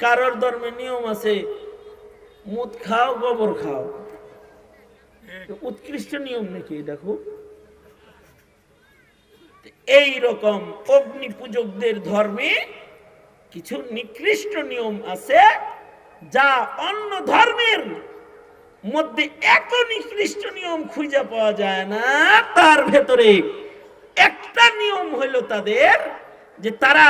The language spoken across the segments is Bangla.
কারোর ধর্মে নিয়ম আছে মুদ খাও গোবর খাও, উৎকৃষ্ট নিয়ম নাকি দেখো। এই রকম অগ্নি পূজকদের ধর্মে কিছু নিকৃষ্ট নিয়ম আছে যা অন্য ধর্মের মধ্যে এত নিকৃষ্ট নিয়ম খুঁজে পাওয়া যায় না। তার ভেতরে একটা নিয়ম হইল তাদের যে তারা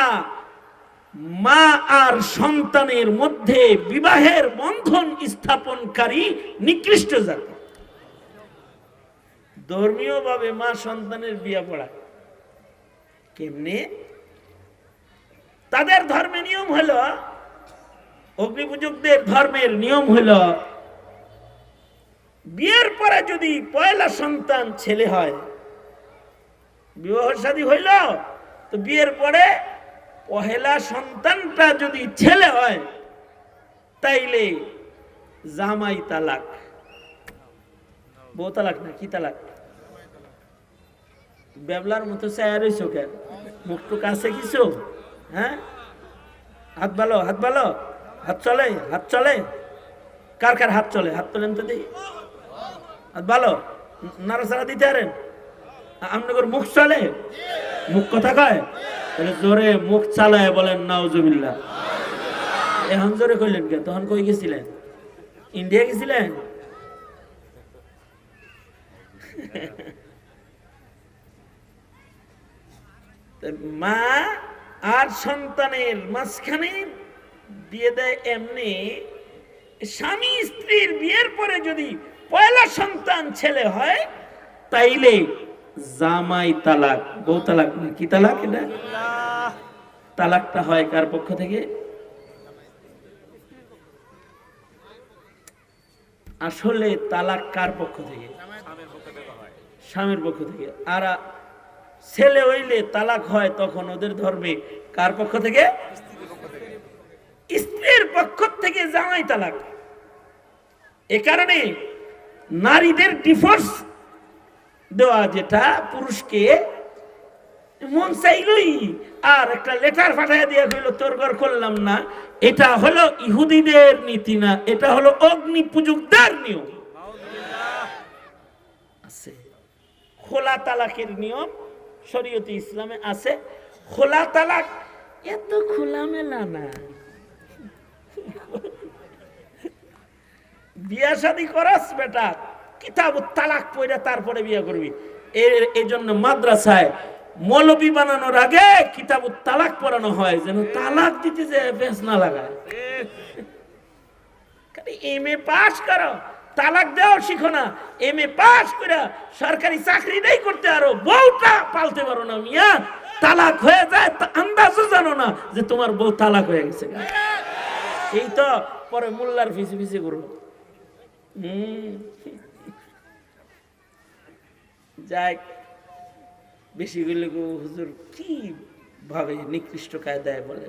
মা আর সন্তানের মধ্যে বিবাহের বন্ধন স্থাপনকারী নিকৃষ্ট জাতি। ধর্মীয় ভাবে মা সন্তানের বিয়ে পড়ায় কেমনে? তাদের ধর্মের নিয়ম হলো, অগ্নিপূজকদের ধর্মের নিয়ম হলো, বিয়ের পরে যদি পয়লা সন্তান ছেলে হয়, বিবাহ শাদী হইল, তো বিয়ের পরে পহেলা সন্তানটা যদি ছেলে হয় তাইলে জামাই তালাক। বউ তালাক না, কি তালাক? বেবলার মতো চায়া রইছো কেন? মুখটু কাছে কিছু? হ্যাঁ, হাত ভালো, হাত ভালো, হাত চলে, হাত চলে। কার কার হাত চলে? হাত তোলেন তো দেখি। হাত ভালো, নাড়াচাড়া দিতে পারেন? আপনাদের মুখ চলে? মুখ কথা কয়? তাহলে জোরে মুখ চালায় বলেন নাউজুবিল্লাহ। এখন জোরে কইলেন কে? তখন কই গেছিলেন? ইন্ডিয়া গেছিলেন? মা আর সন্তানের মাঝখানে বিয়ে দেয় এমনি। স্বামী স্ত্রীর বিয়ের পরে যদি পয়লা সন্তান ছেলে হয় তাইলে জামাই তালাক। বউ তালাক না, কি তালাক? এটা তালাকটা হয় কার পক্ষ থেকে? আসলে তালাক কার পক্ষ থেকে? স্বামীর পক্ষ থেকে। আর ছেলে হইলে তালাক হয় তখন ওদের ধর্মে কার পক্ষ থেকে? স্ত্রীর পক্ষ থেকে জামাই তালাক। এ কারণে নারীদের ডিভোর্স দেওয়া, যেটা পুরুষকে মন চাইলই আর একটা লেটার পাঠাইয়া দিয়ে কইল তোর ঘর করলাম না, এটা হলো ইহুদিদের নীতি না, এটা হলো অগ্নি পূজকদের নিয়ম। আছে খোলা তালাকের নিয়ম শরীয়তে ইসলামে আছে। খোলা তালাক এত খোলামেলা না। বিয়া শাদী করাস বেটা, কিতাব তালাক পড়ে তারপরে বিয়ে করবি। এই জন্য মাদ্রাসায় মৌলবি বানানোর আগে কিতাব তালাক পড়ানো হয়, যেন তালাক দিতে যে বেশ না লাগায়। এমএ পাস করো, তালাক দেওয়া শিখো না। এমএ পাস করে সরকারি চাকরি নেই করতে আরো বউটা পালতে পারো না মিয়া। তালাক হয়ে যায় আন্দাজও জানো না যে তোমার বউ তালাক হয়ে গেছে। এই তো পরে মোল্লার ফিসি ফিসি করো। যাই বেশি গুলো হুজুর কি ভাবে নিকৃষ্ট কায়দায় বলে।